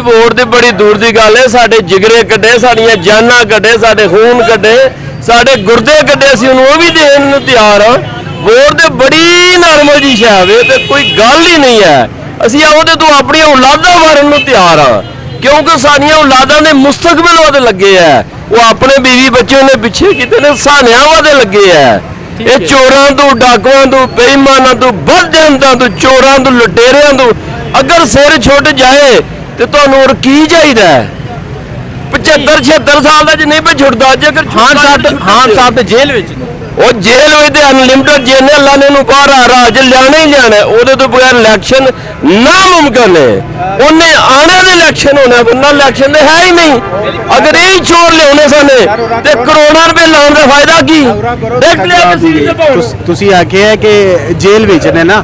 Vote की बड़ी दूर की गल है। साडे जिगरे कड्डे, साडियां जानां कड्डे, साडे खून कड्डे, साडे गुर्दे कड्डे, असीं उहनूं वो भी देण नूं तैयार हाँ। वोट तो बड़ी नॉर्मल जी शै वे, ते कोई गल ही नहीं है। असीं ਉਹਦੇ ਤੋਂ ਆਪਣੀਆਂ औलादां मारन नूं तैयार हाँ, क्योंकि साडियां औलादां दे मुस्तकबिल वादे लगे है। वो अपने बीवी बच्चों ने पिछे कीते ने, सानियां वादे लगे है। ये चोरां तो, डाकुआं तो, बेईमानां तो, बदजनतां तो, चोरां तो, लुटेरियां तो अगर सिर छुट जाए तो तुहानूं होर की चाहीदा है? 75-76 साल का नहीं पे छुटता। जेकर खान साहब तो जेल में वो जेल में अनलिमिटेड जेल अल्लाह ने बाहर राज लियाना ही लियाना, वो तो बगैर इलैक्शन नामुमकिन है। उन्हें आने दे इलैक्शन होना, वरना इलैक्शन तो है ही नहीं। अगर यही चोर लिया साने तो करोड़ों रुपए लाने का फायदा की? देख लिया तुसी आखिया कि जेल विच ने ना,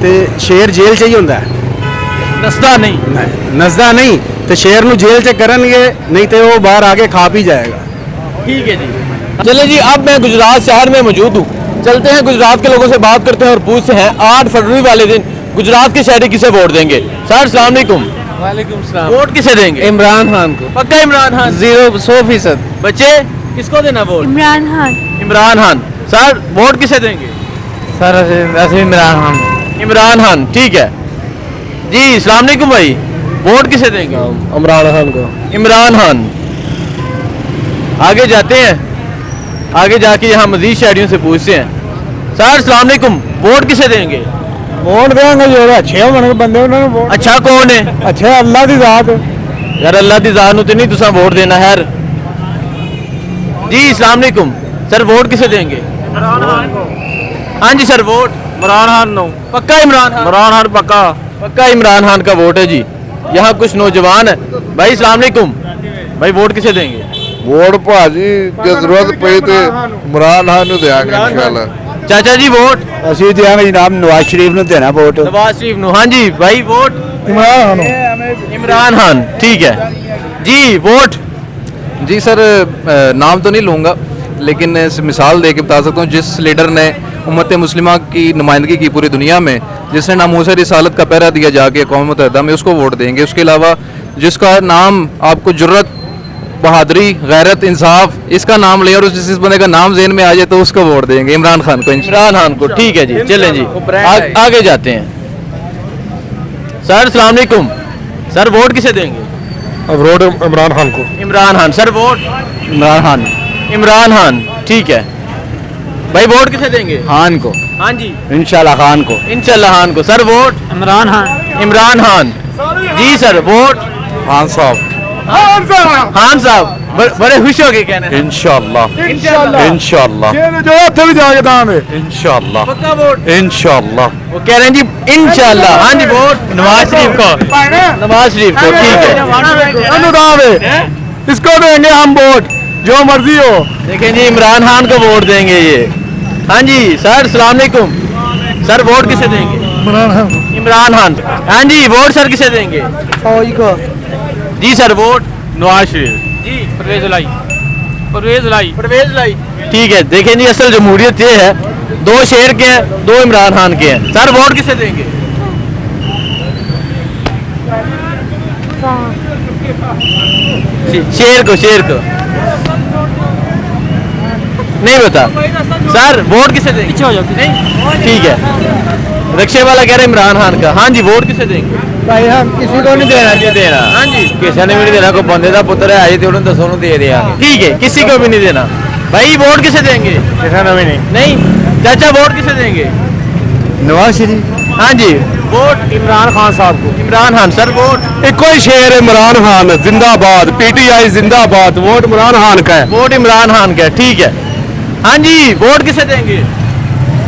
ते शेर जेल च ही होंदा है, नसदा नहीं तो शेर नूं जेल च करनगे, नहीं तो वो बाहर आके खा पी जाएगा। ठीक है जी, चले जी। अब मैं गुजरात शहर में मौजूद हूँ, चलते हैं गुजरात के लोगों से बात करते हैं और पूछते हैं 8 फरवरी वाले दिन गुजरात के शहरी किसे वोट देंगे। सर अस्सलाम वालेकुम। वालेकुम सलाम। वोट किसे देंगे? इमरान खान को। पक्का इमरान खान? 100%। बच्चे किसको देना vote? Imran Khan. Imran Khan. Sir vote किसे देंगे? सर ऐसे इमरान खान। इमरान खान, ठीक है जी। अस्सलाम वालेकुम भाई, वोट किसे देंगे? इमरान खान को। इमरान खान। आगे जाते हैं, आगे जाके यहाँ मजीद शहरियों से पूछते हैं। सर अस्सलाम वालेकुम, वोट किसे देंगे? वोट देंगे जो अच्छे होने बंदे उन्होंने वोट। अच्छा कौन है? अच्छा अल्लाह की जात। यार अल्लाह की जात नूं ते नहीं तुसां वोट देना है जी। अस्सलाम वालेकुम सर, वोट किसे देंगे? इमरान खान को। हाँ जी सर, वोट इमरान खान नो। पक्का इमरान खान? इमरान खान पक्का। पक्का इमरान खान का वोट है जी। यहाँ कुछ नौजवान है भाई। अस्सलाम वालेकुम भाई, वोट किसे देंगे? वोट भाजी जो जरूरत पई तो इमरान खान नूं देंगे इंशाल्लाह। चाचा जी वोट? ਅਸੀਂ ਦੇਾਂਗੇ जनाब नवाज शरीफ ਨੂੰ देना वोट। नवाज शरीफ नूं। हाँ जी भाई, वोट इमरान खान। इमरान खान, ठीक है जी। वोट जी सर, नाम तो नहीं लूँगा, लेकिन मिसाल दे के बता सकता हूँ। जिस लीडर ने उम्मत मुस्लिमा की नुमाइंदगी की पूरी दुनिया में, जिसने नामूस रिसालत का पहरा दिया जाके कौम मुत्तहिदा में, उसको वोट देंगे। उसके अलावा जिसका नाम आपको जुर्रत, बहादुरी, गैरत, इंसाफ, इसका नाम ले और जिस बंदे का नाम ज़हन में आ जाए तो उसको वोट देंगे। इमरान खान को। इमरान खान को, ठीक है जी। चलें जी आगे जाते हैं। सर अस्सलाम वालेकुम सर, वोट किसे देंगे? अब वोट इमरान खान को। इमरान खान। Sir vote? इमरान खान। इमरान खान, ठीक है भाई। वोट किसे देंगे? खान को। हाँ जी इंशाल्लाह खान को। इंशाल्लाह खान को। Sir vote? Imran Khan. Imran Khan ji. Sir vote? Khan साहब। खान साहब बड़े खुश हो गए कहने। इंशाल्लाह इंशाल्लाह जो उत्थे भी जाके दांगे इंशाल्लाह पक्का वोट? इंशाल्लाह। वो कह रहे हैं जी इंशाल्लाह। हाँ जी वोट? नवाज शरीफ को। नवाज शरीफ को, ठीक है। इसको देंगे हम वोट, जो मर्जी हो। देखें जी, इमरान खान को वोट देंगे ये। हाँ जी सर अस्सलाम वालेकुम सर, वोट किसे देंगे? इमरान खान। इमरान खान। हाँ जी वोट सर किसे देंगे? फौज को। जी सर वोट? नवाज शरीफ जी परवेज लाई। परवेज लाई, ठीक है। देखें जी, असल जमहूरियत ये है, 2 शेर के हैं, 2 इमरान खान के हैं। सर वोट किसे देंगे? शेर को। शेर को नहीं बता। सर वोट किसे देंगे? पीछे हो जाओ। नहीं, ठीक है। रक्षे वाला कह रहे इमरान खान का। हाँ जी वोट किसे देंगे? भाई हम किसी को नहीं देना। हाँ जी किसी ने भी नहीं देना। कोई बंदे का पुत्र है आई तो उन्होंने दसों दे दिया। ठीक है, किसी को भी नहीं देना भाई। वोट किसे देंगे? किसी ने भी नहीं। नहीं चाचा, वोट किसे देंगे? नवाज शरीफ। हाँ जी वोट? इमरान खान साहब को। इमरान खान। Sir vote? एक कोई शेर इमरान खान जिंदाबाद, पीटीआई जिंदाबाद। वोट इमरान खान का है। वोट इमरान खान का है, ठीक है। हाँ जी वोट किसे देंगे?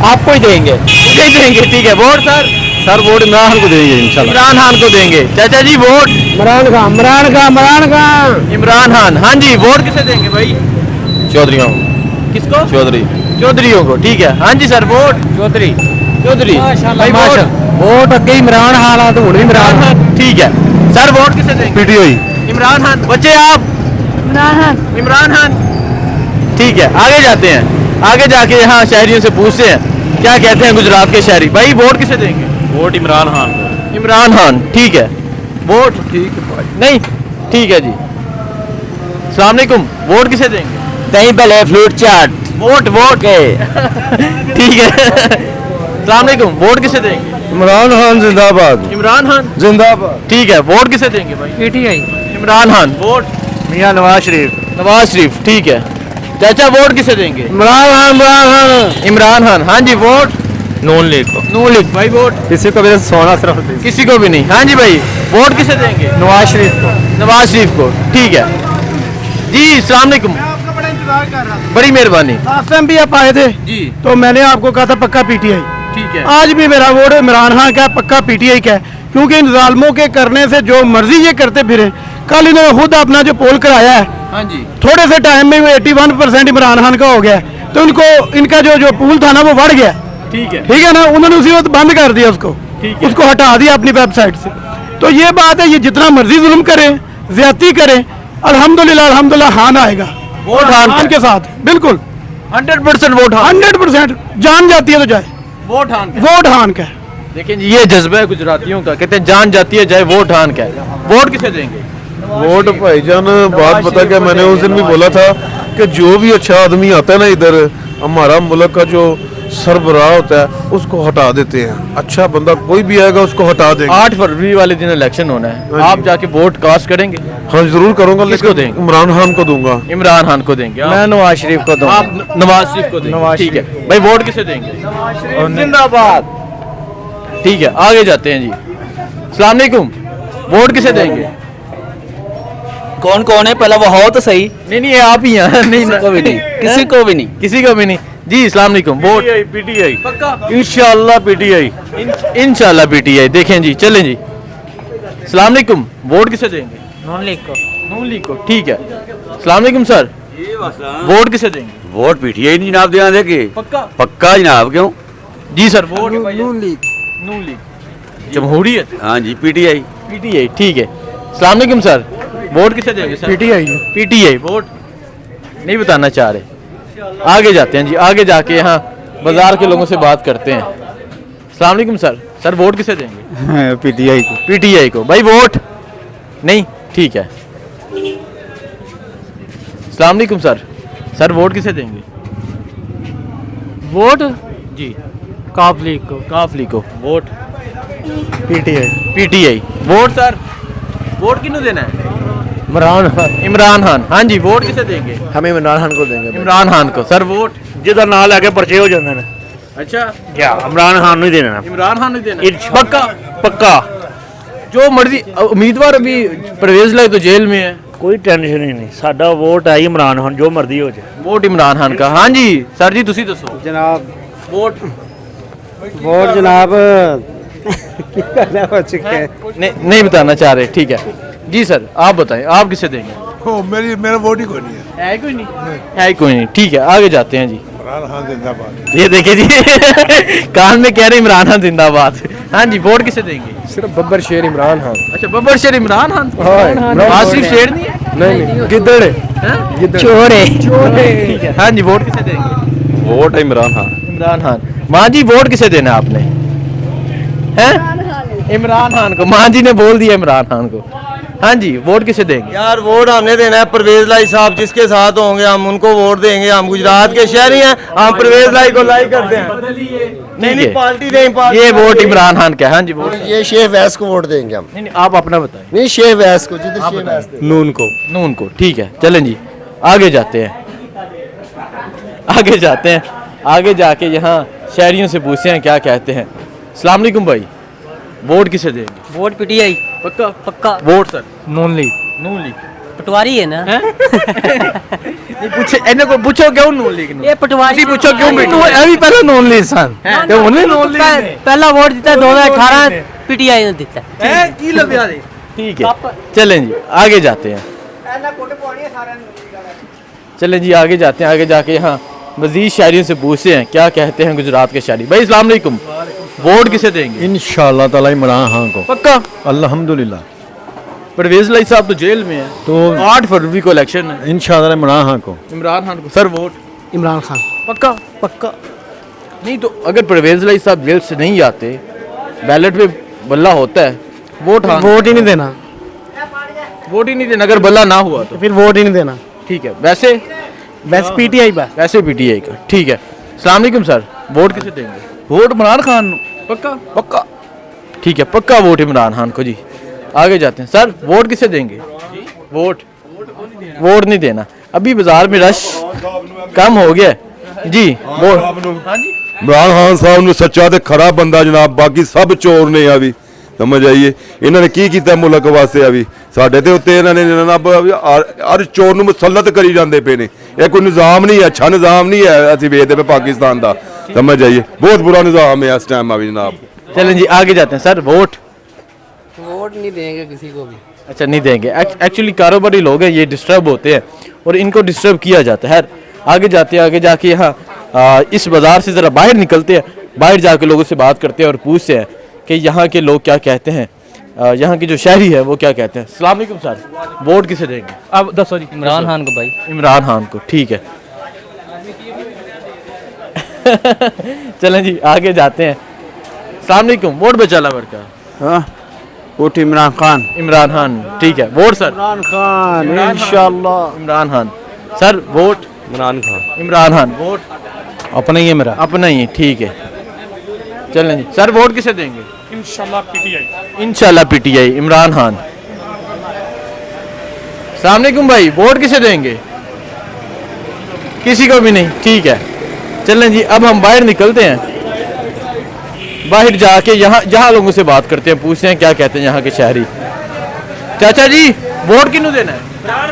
आपको ही देंगे। मुझे देंगे, ठीक है। Vote sir? Sir vote Imran Khan को देंगे इंशाल्लाह। इमरान खान को देंगे। चाचा जी वोट? इमरान खान। इमरान खान। इमरान खान। इमरान खान। हाँ जी वोट किसे देंगे भाई? चौधरियों। किसको? चौधरी। चौधरियों को, ठीक है। हाँ जी सर वोट? चौधरी। चौधरी भाई। वोट अगे इमरान खान तो हूं इमरान खान, ठीक है। सर वोट किसे देंगे? पीटीआई इमरान खान। बच्चे आप? इमरान खान। इमरान खान, ठीक है। आगे जाते हैं, आगे जाके यहाँ शहरियों से पूछते हैं क्या कहते हैं गुजरात के शहरी। भाई वोट किसे देंगे? वोट इमरान खान को। इमरान खान, ठीक है। वोट? ठीक है। नहीं, ठीक है जी। अस्सलाम वालेकुम, वोट किसे देंगे? दही भले फ्रूट चाट वोट वोट ठीक है। अस्सलाम वालेकुम, वोट किसे देंगे? इमरान खान जिंदाबाद इमरान खान, जिंदाबाद। ठीक है। वोट किसे देंगे भाई? पीटीआई। इमरान खान। वोट मियां नवाज शरीफ। नवाज शरीफ, ठीक है। चाचा वोट किसे देंगे? इमरान खान, इमरान खान। इमरान खान, हाँ जी। वोट नून लीग को। नून लीग भाई। वोट किसी को भी सोना सिर्फ किसी को भी नहीं, हाँ जी भाई। वोट किसे देंगे? नवाज शरीफ को। नवाज शरीफ को, ठीक है जी। अस्सलाम वालेकुम, बड़ी मेहरबानी लास्ट टाइम भी आप आए थे जी, तो मैंने आपको कहा था पक्का पीटीआई। ठीक है। आज भी मेरा वोट इमरान खान का है, पक्का पीटीआई का है, क्योंकि इन जालमों के करने से जो मर्जी ये करते फिरे। कल इन्होंने खुद अपना जो पोल कराया है, हाँ जी, थोड़े से टाइम में 81% इमरान खान का हो गया है। तो इनको इनका जो पूल था ना वो बढ़ गया, ठीक है। ठीक है ना। उन्होंने उसी वक्त बंद कर दिया उसको, ठीक है। उसको हटा दिया अपनी वेबसाइट से। तो ये बात है, ये जितना मर्जी जुल्म करें, ज्यादती करें, अल्हम्दुलिल्लाह अल्हम्दुलिल्लाह खान आएगा। वोट खान के साथ बिल्कुल 100% वोट खान। 100% जान जाती है तो जाए, वोट खान का। वोट खान का है। देखिए जी, ये जज्बा है गुजरातियों का, कहते हैं जान जाती है जाए वोट खान का है। वोट किसे देंगे? वोट भाईजान, बात पता क्या, मैंने उस दिन भी बोला था कि जो भी अच्छा आदमी आता है ना इधर, हमारा मुल्क का जो सरबराह होता है उसको हटा देते हैं। अच्छा बंदा कोई भी आएगा उसको हटा देंगे। 8 फरवरी वाले दिन इलेक्शन होना है, हाँ जी। आप जाके वोट कास्ट करेंगे? हाँ जरूर करूंगा, किसको लेकिन देंगे? इमरान खान को दूंगा। इमरान खान को देंगे। मैं नवाज शरीफ को दूंगा। आप नवाज शरीफ को देंगे, ठीक है भाई। वोट किसे देंगे? जिंदाबाद। ठीक है, आगे जाते हैं जी। अस्सलाम वालेकुम, वोट किसे देंगे? कौन कौन है पहला वो हो तो सही। नहीं नहीं, ये आप ही हैं। नहीं किसी को भी नहीं, किसी को भी नहीं। किसी को भी नहीं जी। अस्सलाम वालेकुम, वोट पीटीआई पक्का इंशाल्लाह पीटीआई। इंशाल्लाह पीटीआई। देखें जी, चलें जी। अस्सलाम वालेकुम, वोट किसे देंगे? नॉन लीग को। नून लीग को, ठीक है। अस्सलाम वालेकुम सर, वोट किसे देंगे? वोट पीटीआई नहीं जनाब देना देंगे, पक्का पक्का जनाब। क्यों? जी सर। वोट नून लीग। नून लीग, जमहूरियत, हाँ जी पीटीआई। पीटीआई, ठीक है। अस्सलाम वालेकुम सर, वोट किसे देंगे सर? पीटीआई। पीटीआई। वोट नहीं बताना चाह रहे, आगे जाते हैं जी। आगे जाके यहाँ बाजार के लोगों से बात करते हैं। अस्सलाम वालेकुम सर, सर वोट किसे देंगे? पीटीआई को। पीटीआई को भाई। वोट नहीं, ठीक है। अस्सलाम वालेकुम सर, सर वोट किसे देंगे? वोट जी, काफ लीग को। काफ लीग को। Vote PTI. PTI. Vote sir, vote किन्हों देना है? इमरान खान। इमरान खान, हाँ जी। वोट किसे देंगे? हमें इमरान खान को देंगे। इमरान खान को। सर वोट जिधर ना लैके पर्चे हो जाते हैं। अच्छा, क्या इमरान खान नहीं देना? इमरान खान नहीं देना, पक्का पक्का। जो मर्जी उम्मीदवार। अभी परवेज लाई तो जेल में है। कोई टेंशन ही नहीं, साडा वोट है इमरान खान, जो मर्जी हो जाए। वोट इमरान खान का, हाँ जी। सर जी तुसी दसो जनाब वोट। वोट जनाब नहीं बताना चाह रहे, ठीक है जी। सर आप बताएं, आप किसे देंगे? मेरा वोट ही कोई नहीं है। है कोई नहीं, है कोई नहीं, ठीक है। आगे जाते हैं जी। इमरान खान जिंदाबाद। ये देखिए जी, कान में कह रहे इमरान खान जिंदाबाद। हाँ जी। वोट किसे देंगे? सिर्फ बब्बर शेर इमरान खान। अच्छा, बब्बर शेर इमरान खान। हाँ, आसिफ शेर नहीं है? नहीं गिद्दड़ हैं? चोर है। ठीक है, हाँ जी। वोट किसे देंगे? वोट इमरान खान। इमरान खान। माँ जी वोट किसे देना है आपने? हैं? इमरान खान को। माँ जी ने बोल दिया इमरान खान को। हाँ जी। वोट किसे देंगे? यार वोट हमने देना है परवेज लाई साहब, जिसके साथ होंगे हम उनको वोट देंगे। हम गुजरात के शहरी हैं, हम परवेज लाई को लाइक करते हैं। नहीं नहीं, पार्टी नहीं, पार्टी ये वोट इमरान खान का है। हाँ जी। वोट ये शेख वैस को वोट देंगे हम। नहीं, आप अपना बताएं। नहीं, शेख वैस को, जिधर शेख वैस थे। नून को। नून को, ठीक है। चलें जी, आगे जाते हैं। आगे जाते हैं, आगे जाके यहाँ शहरियों से पूछते हैं क्या कहते हैं। अस्सलाम वालेकुम भाई, वोट किसे देंगे? वोट पीटीआई पक्का पक्का। Vote sir? Noon League. Noon League. पटवारी है ना। नहीं पूछे, इन्हें को पूछो क्यों नून लीग नूं? ये पटवारी। पूछो क्यों बेटी? अभी पहले नून लीग सन। तो उन्हें नून लीग ने पहला वोट दिता 2018 पीटीआई ने दिता। है की लभ्या दे। ठीक है, चलें जी आगे जाते हैं। चलें जी आगे जाते हैं। आगे जाके यहाँ मजीद शायरियों से पूछते हैं क्या कहते हैं गुजरात के शायरी। भाई अस्सलाम वालेकुम, वोट किसे देंगे? इंशाल्लाह ताला इमरान खान को। पक्का? अल्हम्दुलिल्लाह। परवेज लाई साहब तो जेल में है, तो 8 फरवरी को इलेक्शन है। इंशाल्लाह इमरान खान को। इमरान खान को। Sir vote Imran Khan. पक्का? पक्का नहीं तो अगर परवेज लाई साहब जेल से नहीं आते, बैलेट पे बल्ला होता है, वोट हाँ। वोट ही नहीं देना। वोट ही नहीं देना अगर बल्ला ना हुआ तो। फिर वोट ही नहीं देना। ठीक है, वैसे बस पीटीआई बस। वैसे पीटीआई का। ठीक है, अस्सलाम वालेकुम सर, वोट किसे देंगे? वोट इमरान खान पक्का पक्का। ठीक है, पक्का वोट इमरान खान को जी। आगे जाते हैं सर, वोट किसे देंगे? वोट नहीं देना। अभी बाजार में रश कम हो गया जी। वोट हाँ जी, इमरान खान साहब ने सच्चा ते खरा बंदा जनाब, बाकी सब चोर ने अभी समझ आइए। इन्होंने की कीता मुल्क वास्ते अभी साडे ते उत्ते इन्होंने जनाब हर चोर ਨੂੰ ਮੁਸੱਲਤ करी ਜਾਂਦੇ ਪਏ ਨੇ। ਇਹ ਕੋਈ ਨਿਜ਼ਾਮ नहीं है, अच्छा निजाम नहीं है ਅਸੀਂ ਵੇਖਦੇ ਪਏ पाकिस्तान ਦਾ। समझ आइए, बहुत बुरा निजाम है इस टाइम अभी जनाब। चलें जी आगे जाते हैं सर। वोट नहीं देंगे किसी को भी। अच्छा नहीं देंगे। एक्चुअली कारोबारी लोग हैं, ये डिस्टर्ब होते हैं और इनको डिस्टर्ब किया जाता है। आगे जाते हैं, आगे जाके यहाँ इस बाज़ार से ज़रा बाहर निकलते हैं, बाहर जाके लोगों से बात करते हैं और पूछते हैं कि यहाँ के लोग क्या कहते हैं, यहाँ की जो शहरी है वो क्या कहते हैं। अस्सलाम वालेकुम सर, वोट किसे देंगे? अब दसो जी। इमरान खान को भाई। इमरान खान को, ठीक है। चलें जी आगे जाते हैं। अस्सलाम वालेकुम, वोट बचाला वर्का। हाँ, वोट इमरान खान। इमरान खान, ठीक है। Vote sir? इमरान खान इंशाल्लाह। Imran Khan sir. Vote? Imran Khan. Imran Khan. Vote अपना ही है मेरा। अपना ही, ठीक है। चलें जी सर, वोट किसे देंगे? इंशाल्लाह पीटीआई। इंशाल्लाह पीटीआई, इमरान खान। अस्सलाम वालेकुम भाई, वोट किसे देंगे? किसी को भी नहीं, ठीक है। चलें जी अब हम बाहर निकलते हैं, बाहर जाके यहाँ लोगों से बात करते हैं, पूछते हैं क्या कहते हैं यहाँ के शहरी। चाचा जी वोट किन्नू देना है?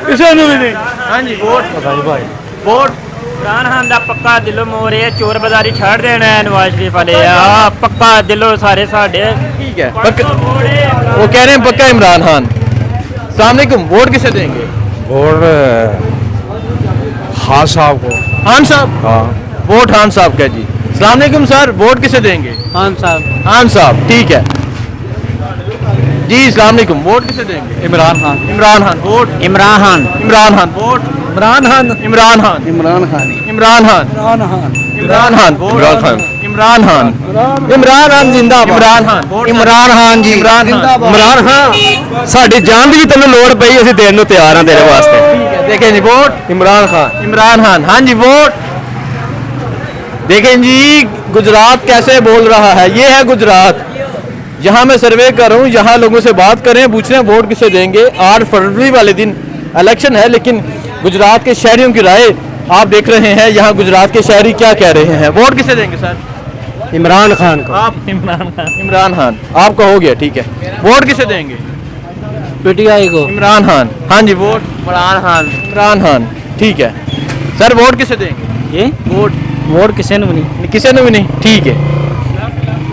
किसी ने भी नहीं। हाँ जी, वोट भाई। वोट इमरान खान दा पक्का दिलों मोरे चोर बाजारी छाड़ देना है नवाज शरीफ वाले। हाँ पक्का दिलों सारे साढ़े। ठीक है, पक्का। वो कह रहे हैं पक्का इमरान खान। अस्सलाम वालेकुम, वोट किसे देंगे? वोट खान साहब को। खान साहब? हाँ। वोट खान साहब का जी। अस्सलाम वालेकुम सर, वोट किसे देंगे? खान साहब। खान साहब, ठीक है जी। अस्सलाम वालेकुम, वोट किसे देंगे? Imran Khan. Imran Khan. Vote? Imran Khan. Imran Khan. Vote? Imran Khan. Imran Khan. Imran Khan. Imran Khan. Imran Khan. Imran Khan. Vote? Imran Khan. Imran Khan. Imran Khan जिंदाबाद। इमरान खान। वोट? इमरान खान जी। इमरान खान। इमरान खान साਡੀ ਜਾਨ ਦੀ ਵੀ ਤੈਨੂੰ ਲੋੜ ਪਈ, ਅਸੀਂ ਦੇਣ ਨੂੰ ਤਿਆਰ ਹਾਂ ਤੇਰੇ ਵਾਸਤੇ। ठीक है, देखें जी वोट? इमरान खान। इमरान खान, हाँ जी वोट। देखें जी गुजरात कैसे बोल रहा है, ये है गुजरात। यहाँ मैं सर्वे कर रहा हूँ, यहाँ लोगों से बात करें, पूछ रहे हैं वोट किसे देंगे। 8 फरवरी वाले दिन इलेक्शन है, लेकिन गुजरात के शहरियों की राय आप देख रहे हैं। यहाँ गुजरात के शहरी क्या कह रहे हैं। वोट किसे देंगे सर? इमरान खान को। आप? इमरान खान। इमरान खान आपका हो गया, ठीक है। वोट किसे देंगे? पीटीआई को। इमरान खान, हाँ जी। वोट? इमरान खान। इमरान खान, ठीक है। सर वोट किसे देंगे? ये वोट किसी ने भी नहीं। किसी ने भी नहीं, ठीक है।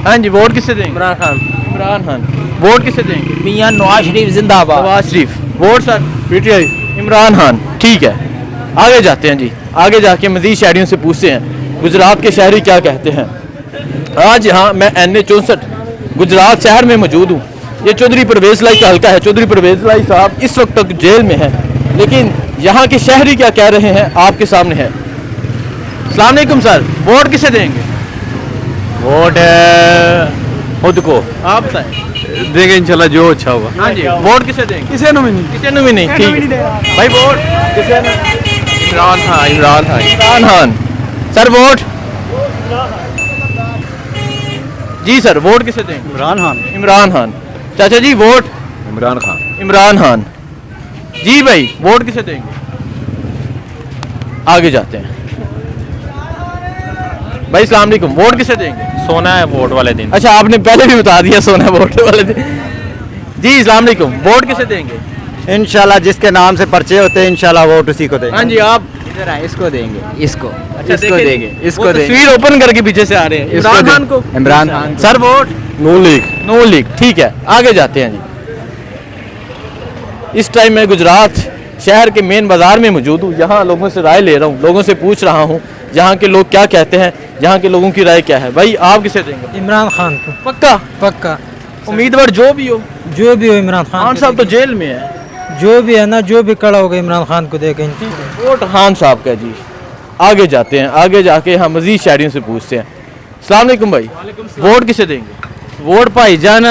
हाँ जी, वोट किसे देंगे? इमरान खान। इमरान खान। वोट किसे देंगे? मियां नवाज शरीफ जिंदाबाद। Nawaz Sharif. Vote sir? PTI. Imran Khan, ठीक है। आगे जाते हैं जी, आगे जाके मजीद शहरियों से पूछते हैं गुजरात के शहरी क्या कहते हैं। आज यहाँ मैं NA 64 गुजरात शहर में मौजूद हूँ। ये चौधरी परवेज लाई का हल्का है। चौधरी परवेज लाई साहब इस वक्त तक जेल में है, लेकिन यहाँ के शहरी क्या कह रहे हैं आपके सामने है। अस्सलाम वालेकुम सर, वोट किसे देंगे? वोट खुद को आप बताएं। देंगे इंशाल्लाह जो अच्छा होगा। हाँ जी, वोट किसे देंगे? किसी ने भी नहीं। किसी ने भी नहीं, ठीक है भाई। वोट किसे? इमरान खान। इमरान खान। इमरान खान। Sir vote? जी सर, वोट किसे देंगे? इमरान खान। इमरान खान। चाचा जी वोट? इमरान खान। इमरान खान जी। भाई वोट किसे देंगे? आगे जाते हैं भाई। अस्सलाम वालेकुम, वोट किसे देंगे? सोना है वोट वाले दिन। अच्छा, आपने पहले भी बता दिया सोना वोट वाले दिन जी। अस्सलाम वालेकुम, वोट किसे देंगे? इंशाल्लाह जिसके नाम से पर्चे होते हैं इंशाल्लाह वोट उसी को देंगे। हाँ जी, आप? इसको देंगे। इसको अच्छा, इसको देखें, देंगे। वो इसको देंगे। तस्वीर ओपन करके पीछे से आ रहे हैं। इसको इमरान दे- खान को? Imran Khan. Sir vote? No league. No league, ठीक है। आगे जाते हैं जी। इस टाइम मैं गुजरात शहर के मेन बाजार में मौजूद हूँ। यहाँ लोगों से राय ले रहा हूँ, लोगों से पूछ रहा हूँ यहाँ के लोग क्या कहते हैं, यहाँ के लोगों की राय क्या है। भाई आप किसे देंगे? इमरान खान को। पक्का? पक्का। उम्मीदवार जो भी हो। जो भी हो इमरान खान साहब तो जेल में है। जो भी है ना, जो भी खड़ा होगा इमरान खान को देखें। वोट खान साहब का जी। आगे जाते हैं, आगे जाके हम मजीद शहरियों से पूछते हैं। अस्सलाम वालेकुम भाई, वोट किसे देंगे? वोट भाईजान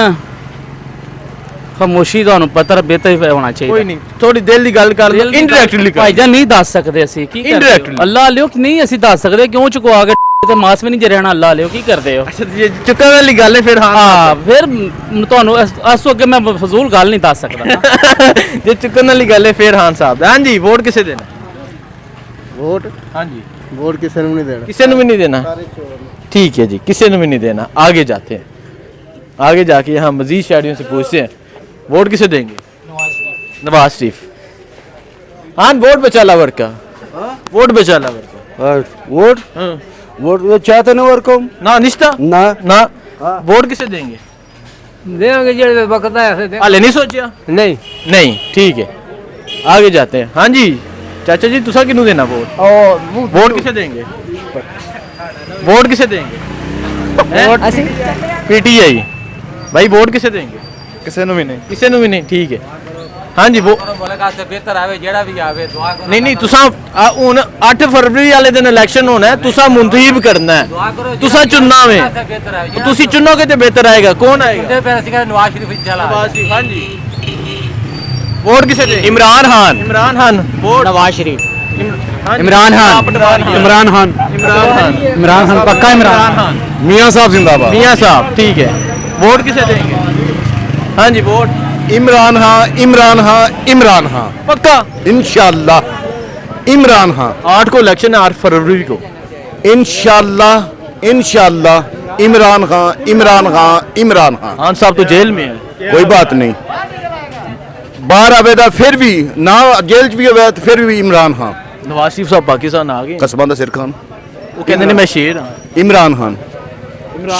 ਖਾਮੋਸ਼ੀ ਤੁਹਾਨੂੰ ਪਤਾ ਬਿਹਤਰ ਹੋਣਾ ਚਾਹੀਦਾ ਕੋਈ ਨਹੀਂ ਥੋੜੀ ਦਿਲ ਦੀ ਗੱਲ ਕਰ ਲਓ ਇੰਡਾਇਰੈਕਟਲੀ ਕਰ ਭਾਈਜਾਨ ਨਹੀਂ ਦੱਸ ਸਕਦੇ ਅਸੀਂ ਕੀ ਕਰਦੇ ਹੋ? Indirectly। ਅੱਲਾ ਲਿਓ ਕਿ ਨਹੀਂ ਅਸੀਂ ਦੱਸ ਸਕਦੇ ਕਿਉਂ ਚੁਕਵਾ ਕੇ ਤੇ ਮਾਸ ਵੀ ਨਹੀਂ ਜਰਿਆਣਾ ਅੱਲਾ ਲਿਓ ਕੀ ਕਰਦੇ ਹੋ ਅੱਛਾ ਜੇ ਚੁੱਕਣ ਵਾਲੀ ਗੱਲ ਹੈ ਫਿਰ ਹਾਂ ਫਿਰ ਤੁਹਾਨੂੰ ਅਸੋ ਅੱਗੇ ਮੈਂ ਫਜ਼ੂਲ ਗੱਲ ਨਹੀਂ ਦੱਸ ਸਕਦਾ ਜੇ ਚੁੱਕਣ ਵਾਲੀ ਗੱਲ ਹੈ ਫਿਰ ਖਾਨ ਸਾਹਿਬ ਹਾਂਜੀ ਵੋਟ ਕਿਸੇ ਦੇਣਾ वोट ਹਾਂਜੀ वोट किसी ने नहीं देना किसी ने भी नहीं देना ठीक है जी किसी ने भी नहीं देना आगे जाते हैं आगे जाके यहाँ मजीद शहरियों से पूछते हैं वोट किसे देंगे नवाज शरीफ हाँ वोट बचा लावर का वोट बचा लावर का वोट हाँ। वोट वो चाहते ना और को ना निश्ता ना ना वोट किसे देंगे ਦੇਵਾਂਗੇ ਜਿਹੜੇ ਵਕਤ ਹੈ ਐਸੇ हाले नहीं सोचा ਨਹੀਂ नहीं ठीक है आगे जाते हैं हाँ जी चाचा जी तुसा किनू देना वोट वोट किसे देंगे वोट किसे देंगे ਅਸੀਂ पीटीआई भाई वोट किसे देंगे किसी ने भी नहीं किसी ने भी नहीं ठीक है हाँ जी वो ਬਿਹਤਰ ਆਵੇ ਜਿਹੜਾ ਵੀ ਆਵੇ ਦੁਆ ਕਰੋ नहीं नहीं तुसा हूँ 8 फरवरी वाले दिन इलेक्शन होना है तुसा मुंतखब करना है तुसा चुनना वे ਬਿਹਤਰ ਆਵੇ तुसी चुनोगे तो बेहतर आएगा कौन आएगा ਜਿਹੜੇ ਪੈਸੇ ਅਸੀਂ ਕਹਿੰਦੇ ਨਵਾਜ਼ ਸ਼ਰੀਫ ਚਲਾ हाँ जी वोट किसे देंगे इमरान खान वोट नवाज शरीफ इमरान खान इमरान खान इमरान खान इमरान खान पक्का इमरान खान मियाँ साहब जिंदाबाद मियाँ साहब ठीक है वोट किसे देंगे हाँ जी वोट इमरान खान इमरान खान इमरान खान पक्का इंशाल्लाह इमरान खान 8 को इलेक्शन है 8 फरवरी को इंशाल्लाह इंशाल्लाह इमरान खान इमरान खान इमरान खान खान साहब तो जेल में है कोई बात नहीं बाहर आवे तो फिर भी ना जेल च भी आवे तो फिर भी इमरान खान नवाज शरीफ साहब पाकिस्तान आ गए कस्बां दा सिर खान वो कहते हैं मैं शेर हाँ इमरान खान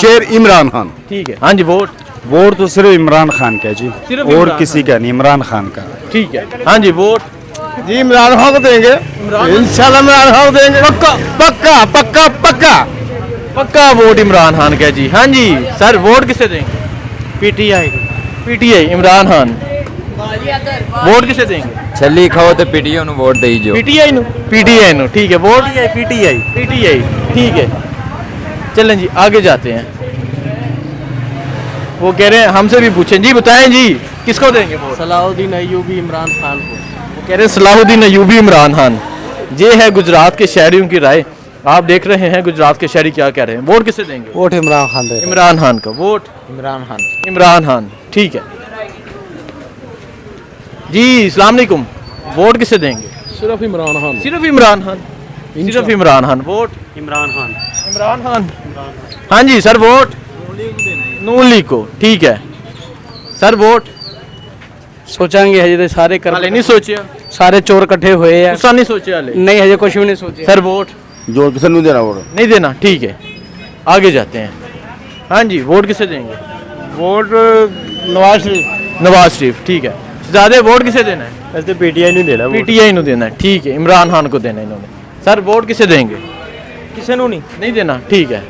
शेर इमरान खान ठीक है हाँ जी वोट वोट तो सिर्फ इमरान खान का जी सिर्फ और इमरान किसी का नहीं इमरान खान का ठीक है हाँ जी वोट जी इमरान खान को देंगे इंशाल्लाह इमरान खान को देंगे पक्का पक्का पक्का पक्का पक्का वोट इमरान खान का जी हाँ जी सर वोट किसे देंगे पीटीआई इमरान खान वोट किसे देंगे ਛੱਲੀ ਖਾਓ ਤੇ ਪੀਟੀਓ ਨੂੰ ਵੋਟ ਦੇਈ ਜੋ पीटीआई नु ठीक है वोट पीटीआई ठीक है चलें जी आगे जाते हैं वो कह रहे हैं हमसे भी पूछें जी बताएं जी किसको देंगे वोट सलाहुद्दीन अय्यूबी इमरान खान को वो कह रहे हैं सलाहुद्दीन अयूबी इमरान खान ये है गुजरात के शहरियों की राय आप देख रहे हैं गुजरात के शहरी क्या कह रहे हैं वोट किसे देंगे वोट इमरान खान दे इमरान खान का वोट इमरान खान ठीक है जी अस्सलाम वालेकुम वोट किसे देंगे सिर्फ इमरान खान सिर्फ इमरान खान वोट इमरान खान हाँ जी सर वोट नून लीग को ठीक है सर वोट ਸੋਚਾਂਗੇ ਹਜੇ ਤੇ ਸਾਰੇ हाले नहीं सोचा ਸਾਰੇ ਚੋਰ ਇਕੱਠੇ ਹੋਏ ਆ तुसा नहीं सोचा हाले ਨਹੀਂ ਹਜੇ ਕੁਝ ਵੀ ਨਹੀਂ ਸੋਚਿਆ सर वोट जो किसी ने देना वोट नहीं देना ठीक है आगे जाते हैं हाँ जी वोट किसे देंगे वोट नवाज शरीफ ठीक है ज्यादा वोट किसे देना है ऐसे पीटीआई नहीं देना पीटीआई नु देना है ठीक है इमरान खान को देना है इन्होंने सर वोट किसे देंगे किसी ने नहीं देना ठीक है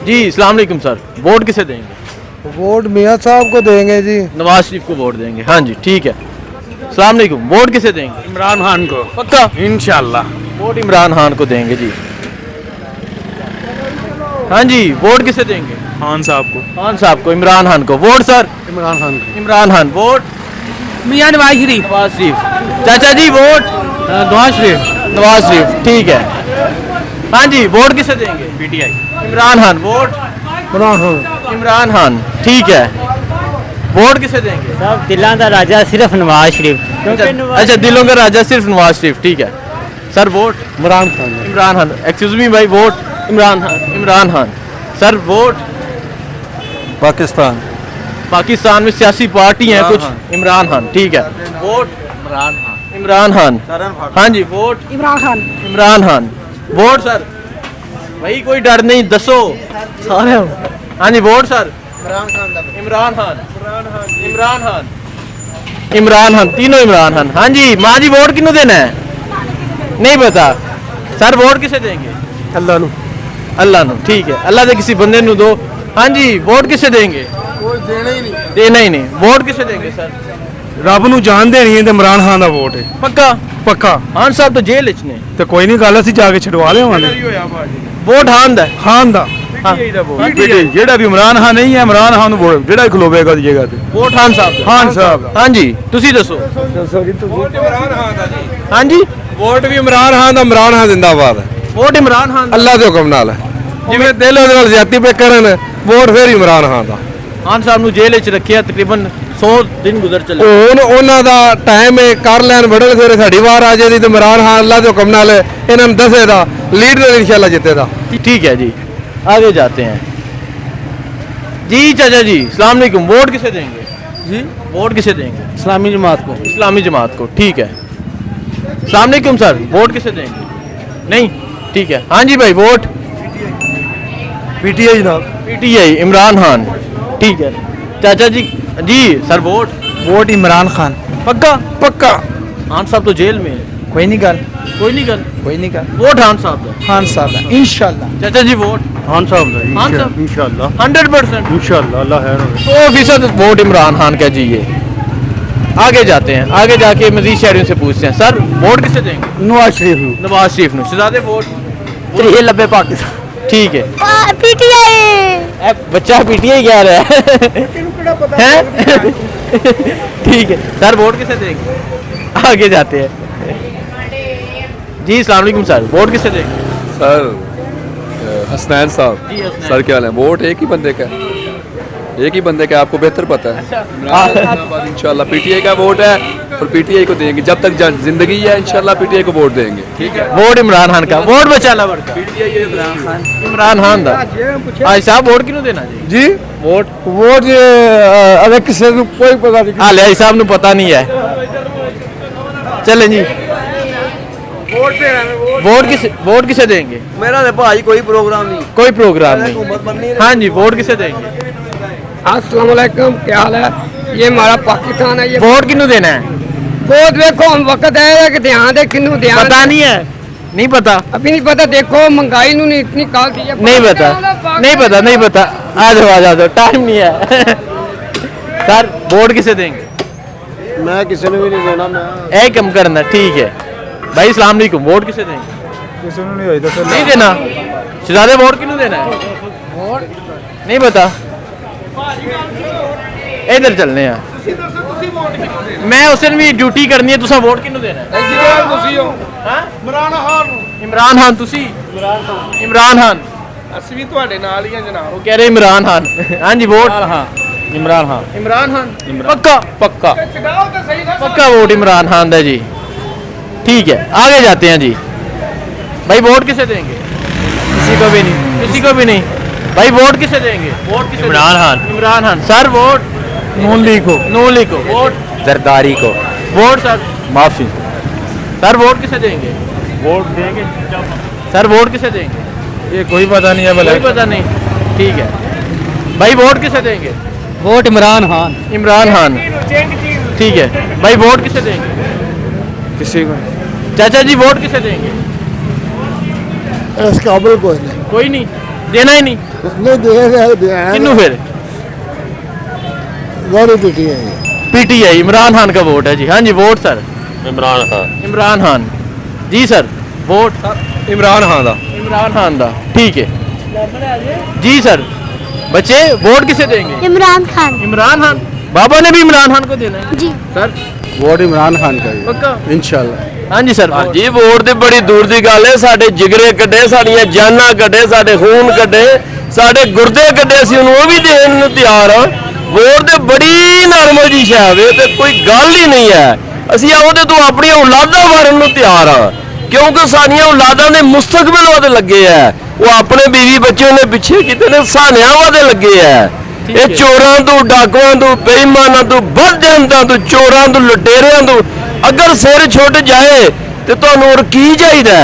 जी अस्सलाम वालेकुम सर वोट किसे देंगे वोट मियाँ साहब को देंगे जी नवाज शरीफ को वोट देंगे हाँ जी ठीक है अस्सलाम वालेकुम वोट किसे देंगे इमरान खान को पक्का इंशाल्लाह वोट इमरान खान को देंगे जी हाँ जी वोट किसे देंगे खान साहब को इमरान खान को वोट सर इमरान खान को इमरान खान वोट ਮੀਆਂ ਨਵਾਜ਼ ਸ਼ਰੀਫ नवाज शरीफ चाचा जी वोट नवाज शरीफ ठीक है हाँ जी वोट किसे देंगे पीटीआई इमरान खान वोट इमरान खान ठीक है वोट किसे देंगे ਸਭ ਦਿਲਾਂ ਦਾ ਰਾਜਾ ਸਿਰਫ ਨਵਾਜ਼ ਸ਼ਰੀਫ अच्छा दिलों का राजा सिर्फ नवाज शरीफ ठीक है sir vote Imran Khan Imran Khan excuse me भाई vote Imran Khan sir vote Pakistan Pakistan में सियासी पार्टी हैं कुछ इमरान खान ठीक है वोट इमरान खान हाँ जी vote Imran Khan vote sir भाई कोई डर नहीं दसो सारे हाँ जी वोट सर इमरान खान तीनों इमरान खान हाँ जी माँ जी वोट किन्हों देना है नहीं पता सर वोट किसे देंगे अल्लाह नु ठीक है अल्लाह दे किसी बंदे नु दो हाँ जी वोट किसे देंगे देना ही नहीं वोट किसे देंगे सर रब ਨੂੰ ਜਾਣ ਦੇਣੀ ਹੈ ਤੇ ਇਮਰਾਨ ਖਾਨ ਦਾ ਵੋਟ ਹੈ पक्का ਪੱਕਾ खान साहब तो जेल च ने ਤੇ ਕੋਈ ਨਹੀਂ ਗੱਲ ਅਸੀਂ ਜਾ ਕੇ ਛਡਵਾ ਲਿਆਵਾਂਗੇ वोट खान दा है। ਖਾਨ ਦਾ ਪੀਟੀਆਈ ਦਾ ਵੋਟ ਜਿਹੜਾ ਵੀ ਇਮਰਾਨ ਖਾਨ ਨਹੀਂ ਹੈ ਇਮਰਾਨ ਖਾਨ ਨੂੰ ਵੋਟ ਜਿਹੜਾ ਖਲੋਵੇਗਾ ਦੀ ਜਗ੍ਹਾ ਤੇ ਵੋਟ ਖਾਨ ਸਾਹਿਬ ਦਾ ਖਾਨ ਸਾਹਿਬ ਦਾ ਹਾਂਜੀ ਤੁਸੀਂ ਦੱਸੋ ਹਾਂਜੀ ਵੋਟ ਵੀ ਇਮਰਾਨ ਖਾਨ ਦਾ, ਇਮਰਾਨ ਖਾਨ ਜ਼ਿੰਦਾਬਾਦ। ਵੋਟ ਇਮਰਾਨ ਖਾਨ ਅੱਲਾ ਦੇ ਹੁਕਮ ਨਾਲ ਜਿਵੇਂ ਦਿਲ ਉਹਦੇ ਨਾਲ ਜ਼ਿਆਦਤੀ ਪੇ ਕਰਨ, ਵੋਟ ਫਿਰ ਇਮਰਾਨ ਖਾਨ ਦਾ। ਖਾਨ ਸਾਹਿਬ ਨੂੰ ਜੇਲ੍ਹ ਵਿੱਚ ਰੱਖਿਆ ਤਕਰੀਬਨ 100 ਦਿਨ ਗੁਜ਼ਰ ਚਲੇ ਹੁਣ ਉਹਨਾਂ ਦਾ ਟਾਈਮ ਹੈ, ਕਰ ਲੈਣ ਬੜਲ ਫਿਰ ਸਾਡੀ ਵਾਰ ਆ ਜਾਏਗੀ ਤੇ ਇਮਰਾਨ ਖਾਨ ਅੱਲਾ ਦੇ ਹੁਕਮ ਨਾਲ ਇਹਨਾਂ ਨੂੰ ਦੱਸੇਗਾ, ਲੀਡਰ इंशाल्लाह जितेगा। ठीक है जी आगे जाते हैं जी। चाचा जी सलाम अलैकुम, वोट किसे देंगे जी? वोट किसे देंगे? इस्लामी जमात को। इस्लामी जमात को, ठीक है। सलाम अलैकुम सर, वोट किसे देंगे? नहीं, ठीक है। हाँ जी भाई, वोट पीटीआई जनाब। पीटीआई इमरान खान, ठीक है। चाचा जी जी सर वोट इमरान खान। पक्का? पक्का। खान साहब तो जेल में है। कोई नहीं गल, कोई नहीं गल, कोई नहीं गल। वोट खान साहब का। खान साहब है इंशाल्लाह। चाचा जी वोट खान साहब है खान साहब इंशाल्लाह 100%। इंशाल्लाह अल्लाह है। 100% वोट इमरान खान का जी। ये आगे जाते हैं, आगे जाके मजीद शहरियों से पूछते हैं सर वोट किसे देंगे? नवाज शरीफ। नवाज शरीफ ने। शहजादे वोट ये लब्बे पाकिस्तान। ठीक है। पीटीआई बच्चा पीटीआई कह रहा है ठीक है सर, वोट किसे देंगे? आगे जाते हैं जी। अस्सलाम वालेकुम सर, वोट किसे देंगे? सर हसनैन साहब। जी हसनैन। सर क्या हाल है? वोट एक ही बंदे का है, एक ही बंदे का, आपको बेहतर पता है। इंशाल्लाह पीटीआई का वोट है और पीटीआई को देंगे जब तक जिंदगी है, इंशाल्लाह पीटीआई को वोट देंगे। ठीक है। वोट इमरान खान का, वोट बचाना पड़ता इमरान खान दा। आज साहब वोट किन्नू देना जी? वोट अगर किसी को कोई पता नहीं। हाले आज साहब नू पता नहीं है। चलें जी, वोट किसे देंगे? मेरा तो भाई कोई प्रोग्राम नहीं, कोई प्रोग्राम नहीं। हाँ जी, वोट किसे देंगे? अस्सलाम वालेकुम, क्या हाल है? ये हमारा पाकिस्तान है। ये वोट किन्नू देना है? वोट देखो हम वक्त है कि ध्यान दे किन्नू ध्यान पता नहीं है, नहीं पता, अभी नहीं पता। देखो महंगाई नू इतनी काल दी है। नहीं पता, नहीं पता, नहीं पता। आ जाओ, टाइम नहीं है सर वोट किसे देंगे? मैं किसी ने भी नहीं देना। मैं एक कम करना, ठीक है भाई। सलाम अलैकुम, वोट किसे देंगे? किसी ने नहीं नहीं देना। शहजादे वोट किन्नू देना है? नहीं पता। इधर चलने हैं, मैं उस दिन भी ड्यूटी करनी है। तुसा वोट किन्नू देना है? इमरान खान। तुसी इमरान खान। ਅਸੀਂ ਵੀ ਤੁਹਾਡੇ ਨਾਲ ਹੀ ਆ ਜਨਾਬ। वो कह रहे इमरान खान। हाँ जी, वोट इमरान खान। इमरान खान पक्का? पक्का पक्का वोट इमरान खान दा जी। ठीक है, आगे जाते हैं जी। भाई वोट किसे देंगे? किसी को भी नहीं, किसी को भी नहीं। भाई वोट किसे देंगे? वोट किसे? इमरान खान। इमरान खान। सर वोट नून लीग को। नून लीग को। वोट जरदारी को। वोट सर माफी। सर वोट किसे देंगे? वोट देंगे सर वोट किसे देंगे? ये कोई पता नहीं है कोई पता नहीं, ठीक है। भाई वोट किसे देंगे? वोट इमरान खान। इमरान खान, ठीक है। भाई वोट किसे देंगे? किसी को चाचा जी वोट किसे देंगे? इस काबिल कोई नहीं। कोई नहीं देना ही नहीं। नहीं दे किन्नू फिर? पीटीआई। पीटीआई इमरान खान का वोट है जी। हाँ जी, vote sir Imran Khan. Imran Khan ji. Sir vote Imran Khan दा। इमरान खान दा, ठीक है जी। सर बच्चे वोट किसे देंगे? इमरान खान। इमरान खान। बाबा ने भी इमरान खान को देना है जी। सर वोट इमरान खान का ही पक्का? इंशाल्लाह। हाँ जी सर। ਜੀ ਵੋਟ ਤੇ ਬੜੀ ਦੂਰ ਦੀ ਗੱਲ ਹੈ। ਸਾਡੇ ਜਿਗਰੇ ਕੱਢੇ, ਸਾਡੀਆਂ ਜਾਨਾਂ ਕੱਢੇ, ਸਾਡੇ ਖੂਨ ਕੱਢੇ, ਸਾਡੇ ਗੁਰਦੇ ਕੱਢੇ, ਅਸੀਂ ਉਹਨੂੰ ਉਹ ਵੀ ਦੇਣ ਨੂੰ ਤਿਆਰ ਹਾਂ। ਵੋਟ ਤੇ ਬੜੀ ਨਾਰਮਲ ਜੀ ਸ਼ੈ ਵੇ ਤੇ ਕੋਈ ਗੱਲ ਹੀ ਨਹੀਂ ਹੈ। ਅਸੀਂ ਉਹਦੇ ਤੋਂ ਆਪਣੀਆਂ ਔਲਾਦਾਂ ਮਾਰਨ ਨੂੰ ਤਿਆਰ ਹਾਂ, ਕਿਉਂਕਿ ਸਾਡੀਆਂ ਔਲਾਦਾਂ ਦੇ ਮੁਸਤਕਬਲ ਵਾਦੇ ਲੱਗੇ ਆ। ਉਹ ਆਪਣੇ ਬੀਵੀ ਬੱਚੇ ਨੇ ਪਿੱਛੇ ਕੀਤੇ ਨੇ, ਸਾਨਿਆਂ ਵਾਦੇ ਲੱਗੇ ਆ। ਇਹ ਚੋਰਾਂ ਤੋਂ, ਡਾਕੂਆਂ ਤੋਂ, ਬੇਈਮਾਨਾਂ ਤੋਂ, ਬਦਜਨਤਾਂ ਤੋਂ, ਚੋਰਾਂ ਤੋਂ, ਲੁਟੇਰਿਆਂ ਤੋਂ ਅਗਰ ਸਿਰ ਛੁੱਟ ਜਾਏ ਤੇ ਤੁਹਾਨੂੰ ਹੋਰ ਕੀ ਚਾਹੀਦਾ?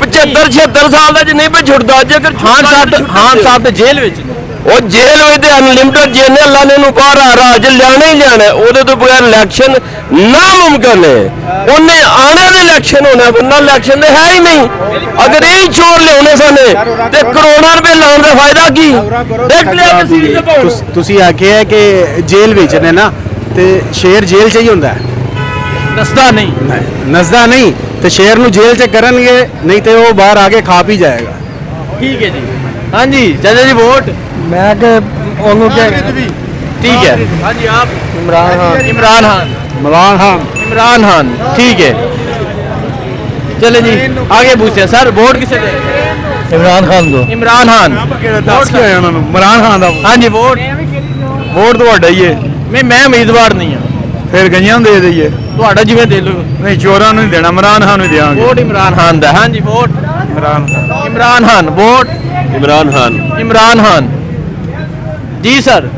75-76 ਸਾਲ ਦਾ ਜੇ ਨਹੀਂ ਪੇ ਛੁੱਟਦਾ। ਜੇਕਰ ਖਾਨ ਸਾਹਿਬ ਤੇ ਜੇਲ੍ਹ ਵਿੱਚ ਨੇ। ਉਹ ਜੇਲ੍ਹ ਵਿੱਚ ਤੇ ਅਨਲਿਮਟਿਡ ਜਿਹਨੇ ਅੱਲਾ ਨੇ ਨੂੰ ਬਾਹਰ ਰਾਜ ਲਿਆਣਾ ਹੀ ਲਿਆਣਾ। ਉਹਦੇ ਤੋਂ ਬਗੈਰ ਇਲੈਕਸ਼ਨ ਨਾਮੁਮਕਿਨ ਹੈ। ਉਹਨੇ ਆਣੇ ਦੇ ਇਲੈਕਸ਼ਨ ਹੋਣਾ, ਬੰਨਾ ਇਲੈਕਸ਼ਨ ਦੇ ਹੈ ਹੀ ਨਹੀਂ। ਅਗਰ ਇਹ ਹੀ ਛੋੜ ਲਿਆਉਣੇ ਸਾਨੇ ਤੇ ਕਰੋੜਾਂ ਰੁਪਏ ਲਾਉਣ ਦਾ ਫਾਇਦਾ ਕੀ? ਦੇਖ ਲਿਆ ਤੁਸੀਂ ਆਖਿਆ ਕਿ ਜੇਲ੍ਹ ਵਿੱਚ ਨੇ ਨਾ ਤੇ ਸ਼ੇਰ ਜੇਲ੍ਹ 'ਚ ਹੀ ਹੁੰਦਾ ਹੈ। नसदा नहीं। नसदा नहीं तो शेर ਨੂੰ ਜੇਲ੍ਹ 'ਚ ਕਰਨਗੇ, ਨਹੀਂ ਤੇ ਉਹ ਬਾਹਰ ਆ ਕੇ ਖਾ ਪੀ ਜਾਏਗਾ। ठीक है जी। हाँ जी चाचा जी वोट मैं के ओनू के ठीक है हाँ जी आप इमरान खान इमरान खान इमरान खान ठीक है चले जी आगे पूछते हैं सर वोट किसे दें इमरान खान को इमरान खान इमरान खान ਦਾ हाँ जी वोट ਵੋਟ ਤੁਹਾਡਾ ਹੀ ਹੈ मैं उम्मीदवार नहीं हूँ ਫਿਰ ਗਈਆਂ ਨੂੰ ਦੇ ਦਈਏ ਤੁਹਾਡਾ ਜਿਵੇਂ ਦੇ ਲਓ ਨਹੀਂ ਚੋਰਾਂ ਨੂੰ ਨਹੀਂ ਦੇਣਾ ਇਮਰਾਨ ਖਾਨ ਨੂੰ ਦੇਵਾਂਗੇ वोट इमरान खान दा हाँ जी vote Imran Khan vote Imran Khan Imran Khan ji sir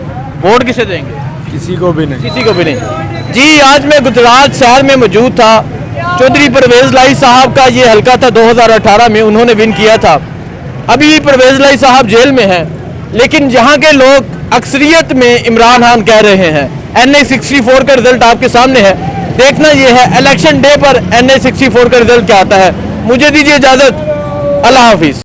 vote किसे देंगे किसी को भी नहीं किसी को भी नहीं जी आज मैं गुजरात शहर में मौजूद था चौधरी परवेज लाई साहब का ये हलका था 2018 में उन्होंने विन किया था अभी भी परवेज लाई साहब जेल में हैं लेकिन यहाँ के लोग अक्सरियत में इमरान खान कह रहे हैं NA64 का रिजल्ट आपके सामने है देखना ये है इलेक्शन डे पर NA64 का रिजल्ट क्या आता है मुझे दीजिए इजाजत अल्लाह हाफिज